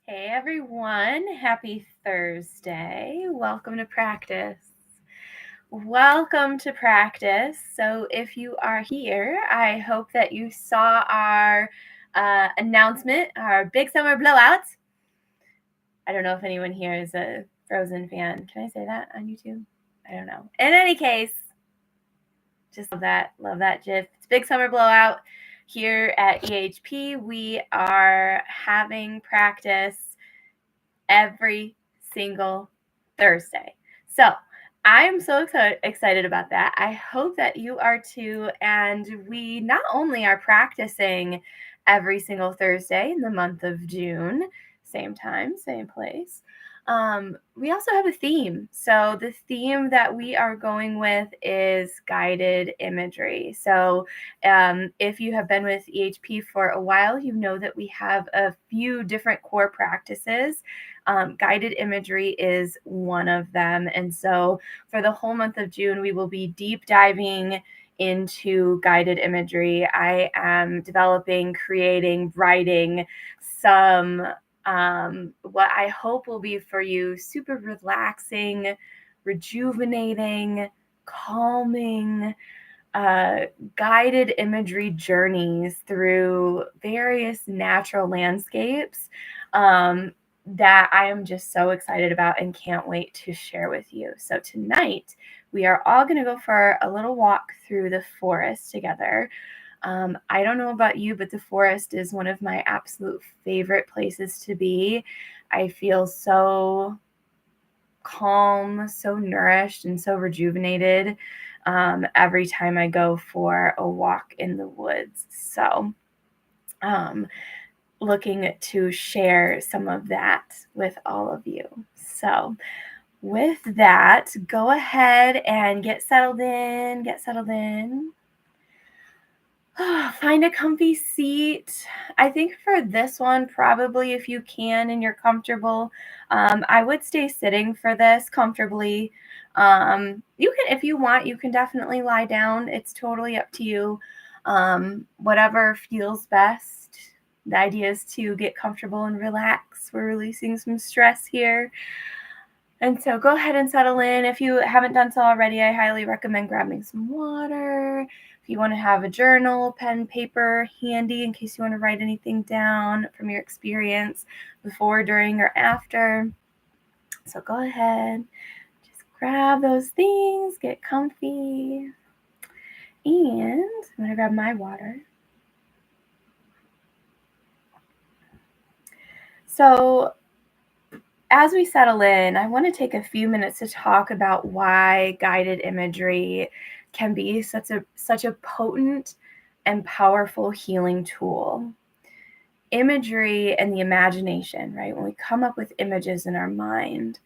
Hey everyone, happy Thursday. Welcome to practice. Welcome to practice. So, if you are here, I hope that you saw our announcement, our big summer blowouts. I don't know if anyone here is a Frozen fan. Can I say that on YouTube? I don't know. In any case, just love that GIF. It's big summer blowout here at EHP. We are having practice every single Thursday. So I'm so excited about that. I hope that you are too. And we not only are practicing every single Thursday in the month of June, same time, same place. We also have a theme. So the theme that we are going with is guided imagery. So if you have been with EHP for a while, you know that we have a few different core practices. Guided imagery is one of them. And so for the whole month of June, we will be deep diving into guided imagery. I am developing, creating, writing some what I hope will be for you super relaxing, rejuvenating, calming, guided imagery journeys through various natural landscapes that I am just so excited about and can't wait to share with you. So tonight, we are all going to go for a little walk through the forest together. I don't know about you, but the forest is one of my absolute favorite places to be. I feel so calm, so nourished, and so rejuvenated every time I go for a walk in the woods. So, looking to share some of that with all of you. So, with that, go ahead and get settled in. Find a comfy seat. I think for this one, probably if you can and you're comfortable, I would stay sitting for this comfortably. You can, if you want, you can definitely lie down. It's totally up to you. Whatever feels best. The idea is to get comfortable and relax. We're releasing some stress here. And so go ahead and settle in. If you haven't done so already, I highly recommend grabbing some water. If you want to have a journal, pen, paper handy in case you want to write anything down from your experience before, during, or after. So go ahead, just grab those things, get comfy. And I'm going to grab my water. So as we settle in, I want to take a few minutes to talk about why guided imagery can be such a potent and powerful healing tool. Imagery and the imagination, right? When we come up with images in our mind,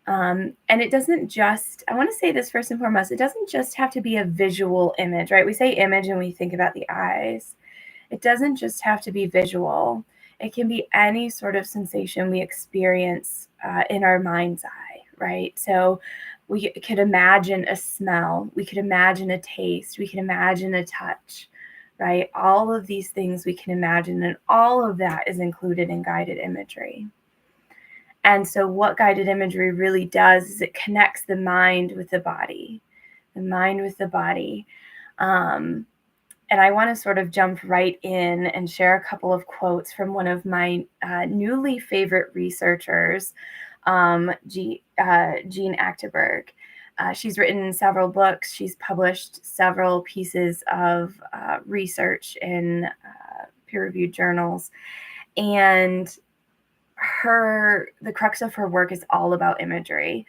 and it doesn't just, I want to say this first and foremost, it doesn't just have to be a visual image, right? We say image and we think about the eyes. It doesn't just have to be visual. It can be any sort of sensation we experience in our mind's eye, right? So we could imagine a smell, we could imagine a taste, we can imagine a touch, right? All of these things we can imagine, and all of that is included in guided imagery. And so what guided imagery really does is it connects the mind with the body, and I want to sort of jump right in and share a couple of quotes from one of my newly favorite researchers, Jean Achterberg. She's written several books. She's published several pieces of research in peer-reviewed journals. And the crux of her work is all about imagery.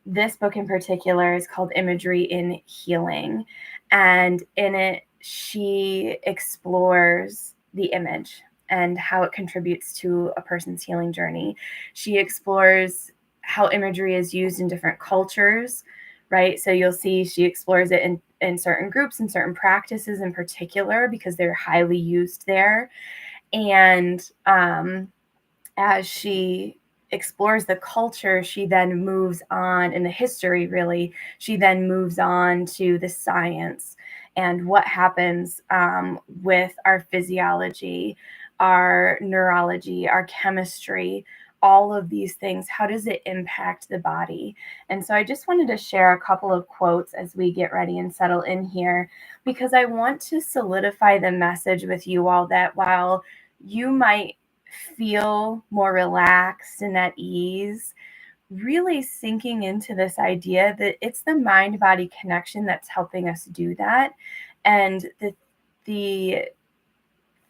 This book in particular is called Imagery in Healing. And in it, she explores the image and how it contributes to a person's healing journey. She explores how imagery is used in different cultures, right? So you'll see she explores it in certain groups and certain practices in particular because they're highly used there. And as she explores the culture, she then moves on in the history, really. She then moves on to the science and what happens with our physiology our neurology, our chemistry, all of these things. How does it impact the body? And so I just wanted to share a couple of quotes as we get ready and settle in here, because I want to solidify the message with you all that while you might feel more relaxed and at ease, really sinking into this idea that it's the mind-body connection that's helping us do that. And the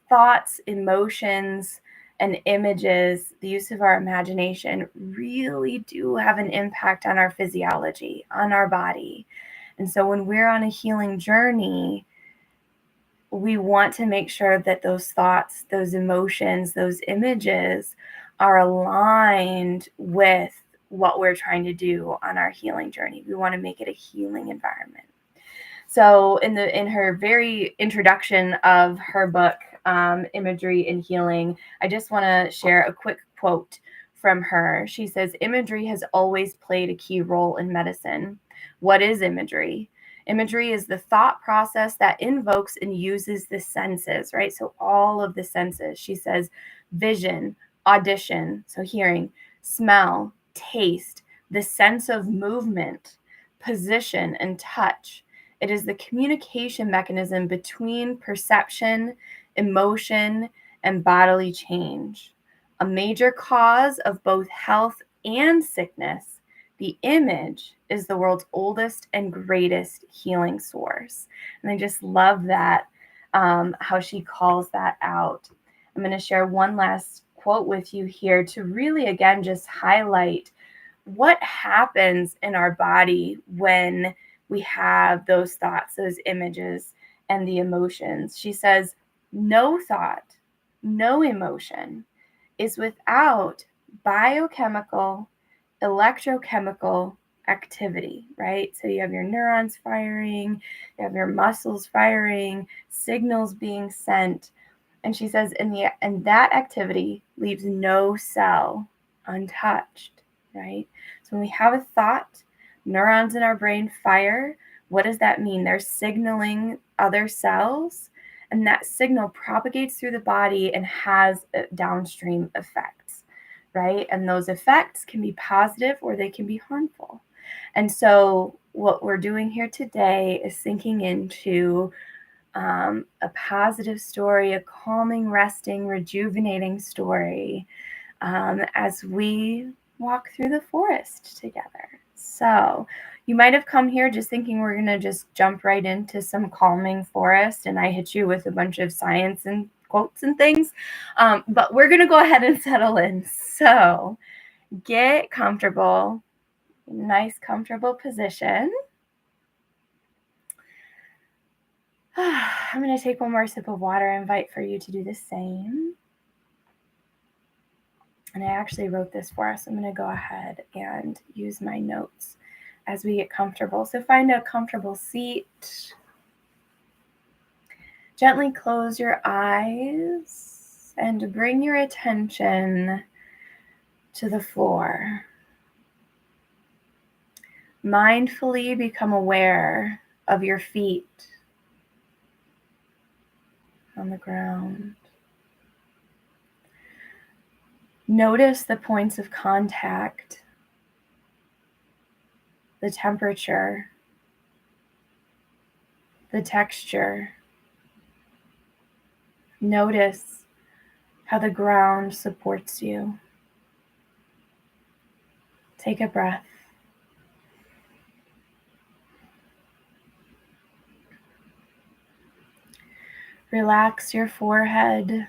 thoughts, emotions, and images, the use of our imagination really do have an impact on our physiology, on our body. And so when we're on a healing journey, we want to make sure that those thoughts, those emotions, those images are aligned with what we're trying to do on our healing journey. We want to make it a healing environment. So in her very introduction of her book, Imagery and Healing, I just want to share a quick quote from her. She says, "Imagery has always played a key role in medicine." What is imagery? Imagery is the thought process that invokes and uses the senses, right? So all of the senses. She says vision, audition, so hearing, smell, taste, the sense of movement, position, and touch. It is the communication mechanism between perception, emotion, and bodily change. A major cause of both health and sickness, the image is the world's oldest and greatest healing source. And I just love that, how she calls that out. I'm going to share one last quote with you here to really, again, just highlight what happens in our body when we have those thoughts, those images, and the emotions. She says, "No thought, no emotion is without biochemical, electrochemical activity," right? So you have your neurons firing, you have your muscles firing, signals being sent. And she says, and that activity leaves no cell untouched, right? So when we have a thought, neurons in our brain fire. What does that mean? They're signaling other cells, and that signal propagates through the body and has downstream effects, right? And those effects can be positive or they can be harmful. And so what we're doing here today is sinking into a positive story, a calming, resting, rejuvenating story, as we walk through the forest together. So you might have come here just thinking we're going to just jump right into some calming forest, and I hit you with a bunch of science and quotes and things, but we're going to go ahead and settle in. So get comfortable, nice comfortable position. I'm going to take one more sip of water. I invite for you to do the same. And I actually wrote this for us. I'm going to go ahead and use my notes as we get comfortable. So find a comfortable seat. Gently close your eyes and bring your attention to the floor. Mindfully become aware of your feet on the ground. Notice the points of contact, the temperature, the texture. Notice how the ground supports you. Take a breath. Relax your forehead,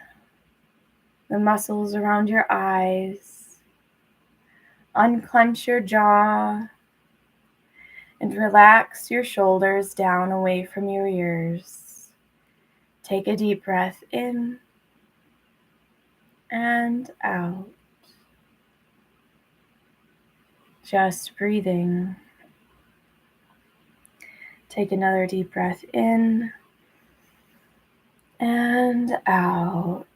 the muscles around your eyes. Unclench your jaw and relax your shoulders down away from your ears. Take a deep breath in and out. Just breathing. Take another deep breath in and out.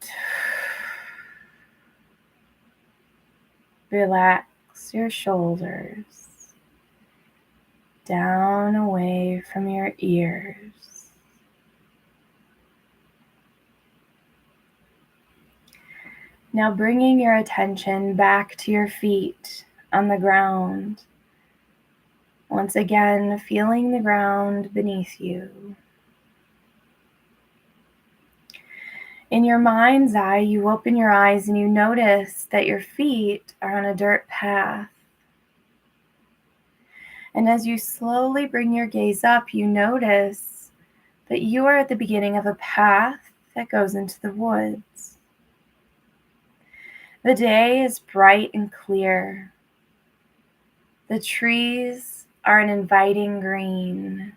Relax your shoulders down away from your ears. Now bringing your attention back to your feet on the ground. Once again, feeling the ground beneath you. In your mind's eye, you open your eyes and you notice that your feet are on a dirt path. And as you slowly bring your gaze up, you notice that you are at the beginning of a path that goes into the woods. The day is bright and clear. The trees are an inviting green.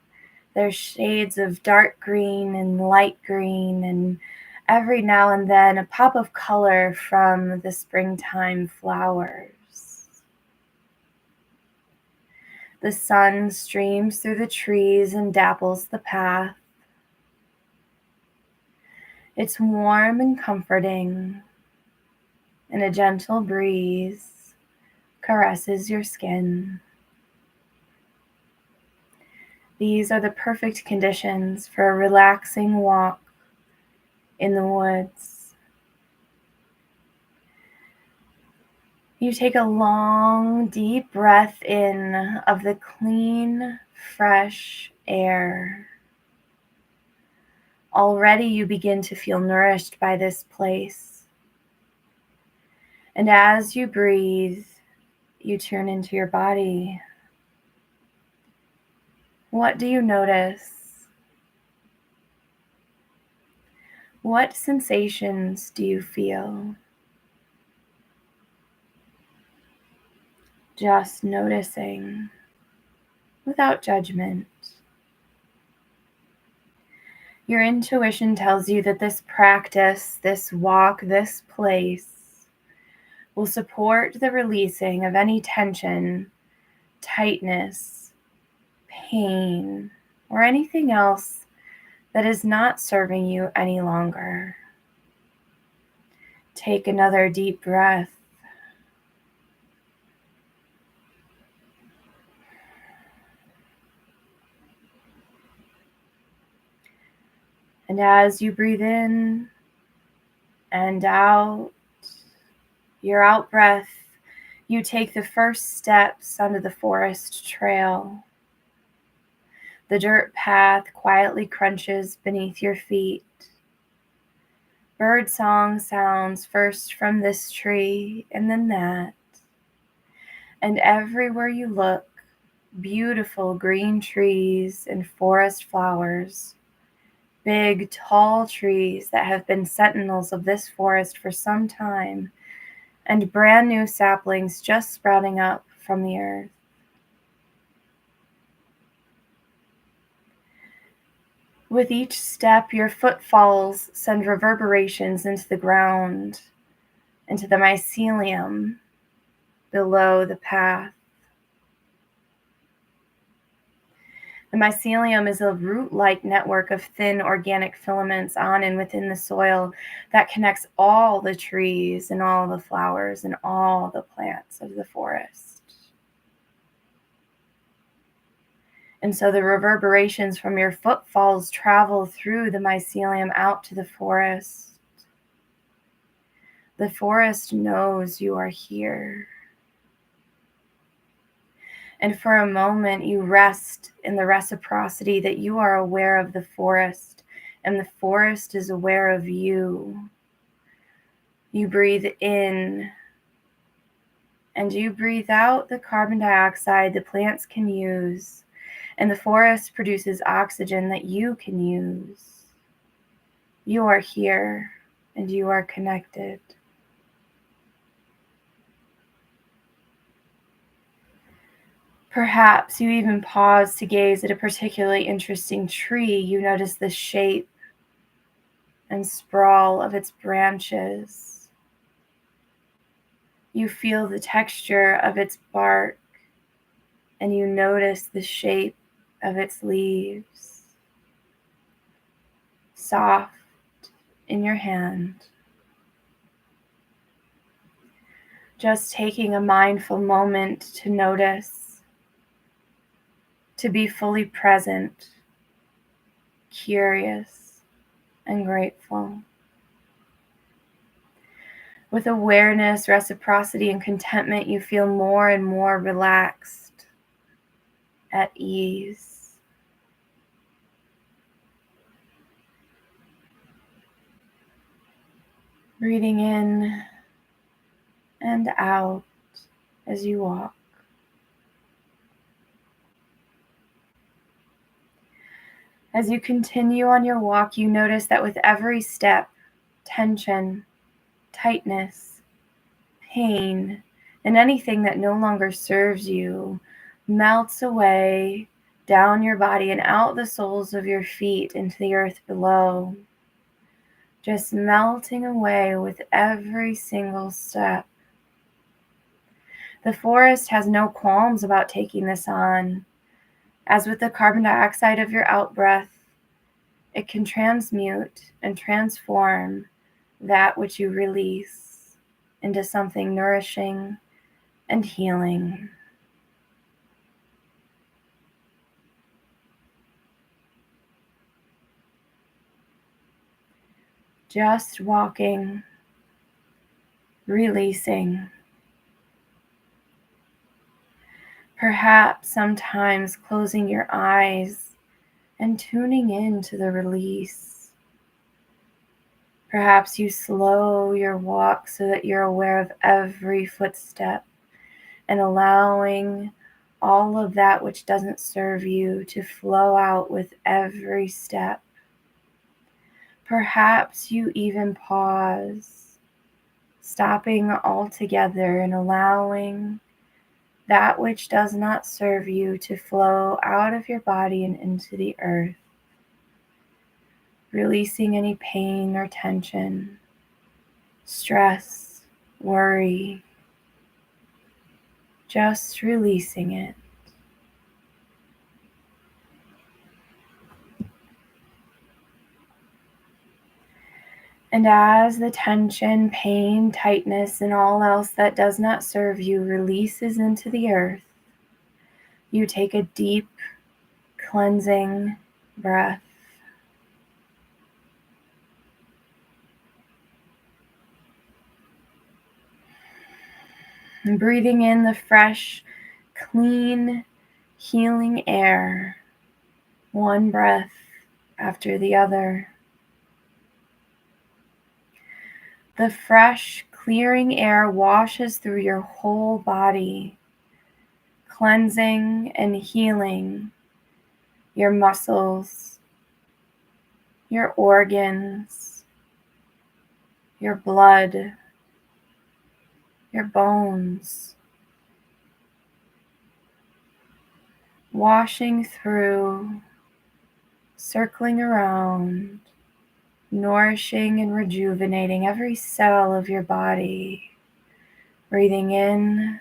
There's shades of dark green and light green, and every now and then a pop of color from the springtime flowers. The sun streams through the trees and dapples the path. It's warm and comforting, and a gentle breeze caresses your skin. These are the perfect conditions for a relaxing walk in the woods. You take a long, deep breath in of the clean, fresh air. Already you begin to feel nourished by this place. And as you breathe, you tune into your body. What do you notice? What sensations do you feel? Just noticing, without judgment. Your intuition tells you that this practice, this walk, this place will support the releasing of any tension, tightness, pain, or anything else that is not serving you any longer. Take another deep breath. And as you breathe in and out, your out breath, you take the first steps onto the forest trail. The dirt path quietly crunches beneath your feet. Bird song sounds first from this tree and then that. And everywhere you look, beautiful green trees and forest flowers. Big, tall trees that have been sentinels of this forest for some time, and brand new saplings just sprouting up from the earth. With each step, your footfalls send reverberations into the ground, into the mycelium below the path. The mycelium is a root-like network of thin organic filaments on and within the soil that connects all the trees and all the flowers and all the plants of the forest. And so the reverberations from your footfalls travel through the mycelium out to the forest. The forest knows you are here. And for a moment, you rest in the reciprocity that you are aware of the forest, and the forest is aware of you. You breathe in, and you breathe out the carbon dioxide the plants can use, and the forest produces oxygen that you can use. You are here, and you are connected. Perhaps you even pause to gaze at a particularly interesting tree. You notice the shape and sprawl of its branches. You feel the texture of its bark, and you notice the shape of its leaves. Soft in your hand. Just taking a mindful moment to notice, to be fully present, curious, and grateful. With awareness, reciprocity, and contentment, you feel more and more relaxed, at ease. Breathing in and out as you walk. As you continue on your walk, you notice that with every step, tension, tightness, pain, and anything that no longer serves you melts away down your body and out the soles of your feet into the earth below. Just melting away with every single step. The forest has no qualms about taking this on. As with the carbon dioxide of your outbreath, it can transmute and transform that which you release into something nourishing and healing. Just walking, releasing. Perhaps sometimes closing your eyes and tuning in to the release. Perhaps you slow your walk so that you're aware of every footstep and allowing all of that which doesn't serve you to flow out with every step. Perhaps you even pause, stopping altogether and allowing that which does not serve you to flow out of your body and into the earth, releasing any pain or tension, stress, worry, just releasing it. And as the tension, pain, tightness, and all else that does not serve you releases into the earth, you take a deep, cleansing breath. And breathing in the fresh, clean, healing air, one breath after the other. The fresh, clearing air washes through your whole body, cleansing and healing your muscles, your organs, your blood, your bones, washing through, circling around, nourishing and rejuvenating every cell of your body. Breathing in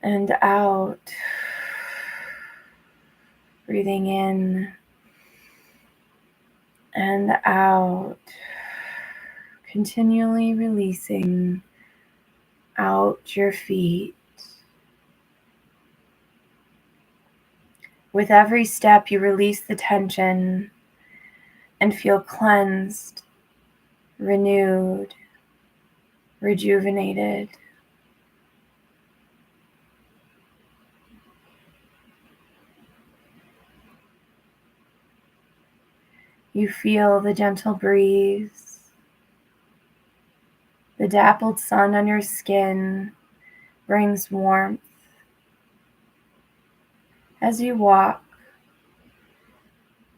and out. Breathing in and out. Continually releasing out your feet. With every step, you release the tension and feel cleansed, renewed, rejuvenated. You feel the gentle breeze, the dappled sun on your skin brings warmth. As you walk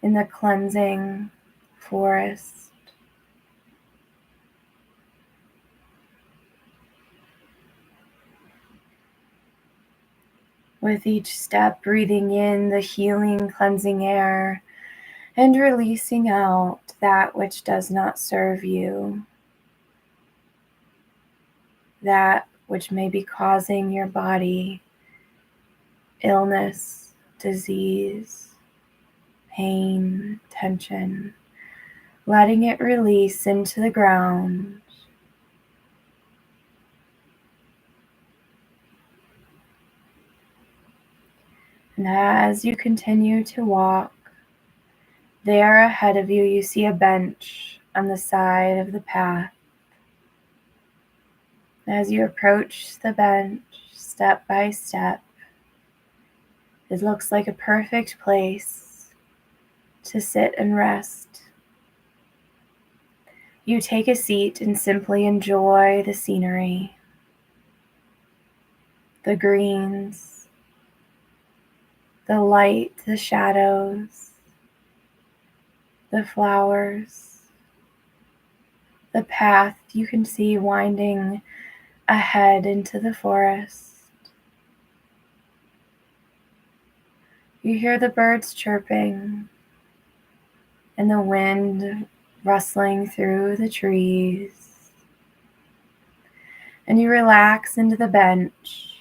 in the cleansing forest, with each step breathing in the healing, cleansing air and releasing out that which does not serve you, that which may be causing your body illness, disease, pain, tension, letting it release into the ground. And as you continue to walk, there ahead of you, you see a bench on the side of the path. As you approach the bench, step by step, it looks like a perfect place to sit and rest. You take a seat and simply enjoy the scenery, the greens, the light, the shadows, the flowers, the path you can see winding ahead into the forest. You hear the birds chirping and the wind rustling through the trees. And you relax into the bench,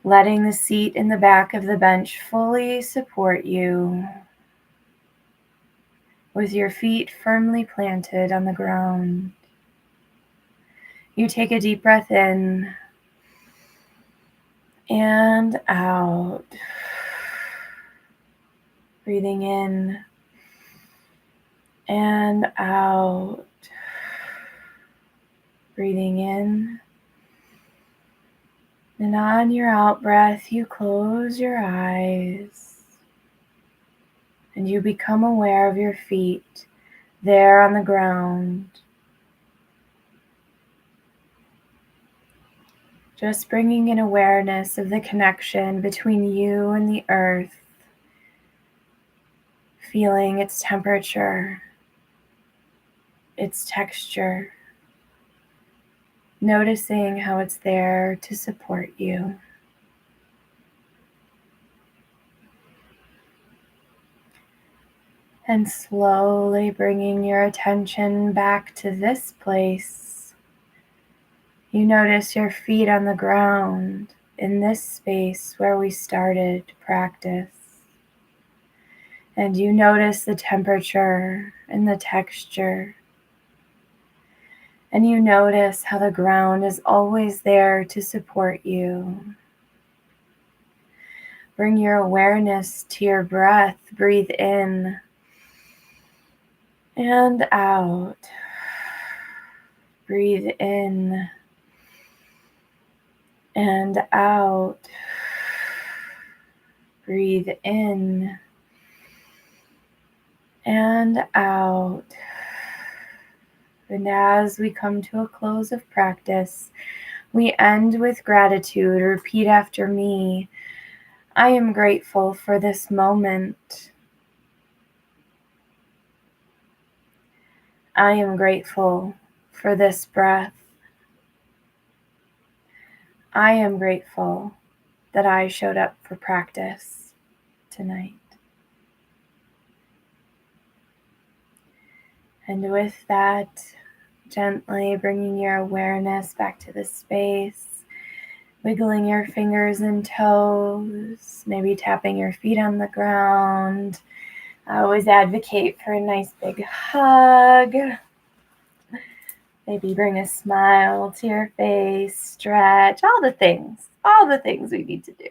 letting the seat in the back of the bench fully support you, with your feet firmly planted on the ground. You take a deep breath in and out, breathing in and out, breathing in. And on your out breath, you close your eyes and you become aware of your feet there on the ground. Just bringing in awareness of the connection between you and the earth, feeling its temperature, its texture, noticing how it's there to support you. And slowly bringing your attention back to this place, you notice your feet on the ground in this space where we started to practice. And you notice the temperature and the texture. And you notice how the ground is always there to support you. Bring your awareness to your breath. Breathe in and out. Breathe in and out. Breathe in and out. And as we come to a close of practice, we end with gratitude. Repeat after me. I am grateful for this moment. I am grateful for this breath. I am grateful that I showed up for practice tonight. And with that, gently bringing your awareness back to the space, wiggling your fingers and toes, maybe tapping your feet on the ground. I always advocate for a nice big hug. Maybe bring a smile to your face, stretch, all the things we need to do.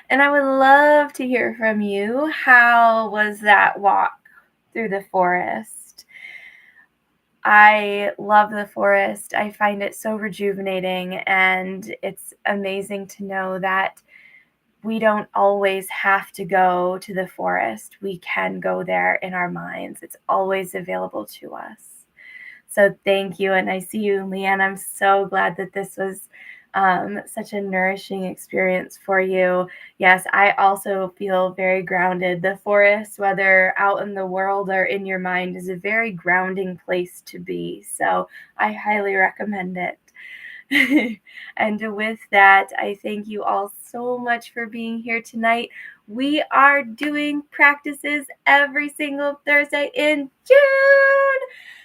And I would love to hear from you. How was that walk through the forest? I love the forest. I find it so rejuvenating, and it's amazing to know that we don't always have to go to the forest. We can go there in our minds. It's always available to us. So thank you. And I see you, Leanne. I'm so glad that this was such a nourishing experience for you. Yes, I also feel very grounded. The forest, whether out in the world or in your mind, is a very grounding place to be. So I highly recommend it. And with that, I thank you all so much for being here tonight. We are doing practices every single Thursday in June.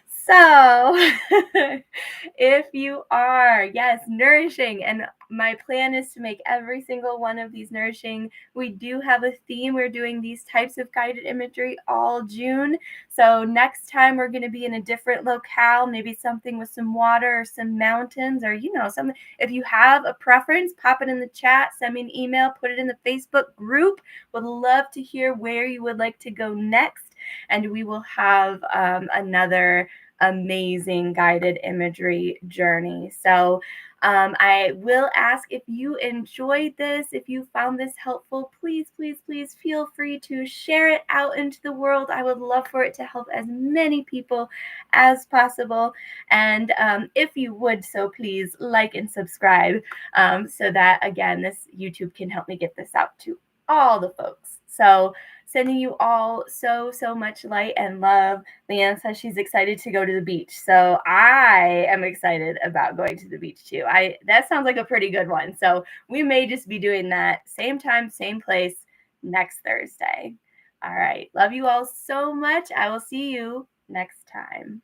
So if you are, yes, nourishing, and my plan is to make every single one of these nourishing. We do have a theme. We're doing these types of guided imagery all June. So next time we're going to be in a different locale, maybe something with some water or some mountains, or, something. If you have a preference, pop it in the chat, send me an email, put it in the Facebook group. Would love to hear where you would like to go next. And we will have another amazing guided imagery journey. So I will ask, if you enjoyed this, if you found this helpful, please, please, please feel free to share it out into the world. I would love for it to help as many people as possible. And if you would, so please like and subscribe, so that, again, this YouTube can help me get this out to all the folks. So sending you all so, so much light and love. Leanne says she's excited to go to the beach. So I am excited about going to the beach too. That sounds like a pretty good one. So we may just be doing that same time, same place next Thursday. All right. Love you all so much. I will see you next time.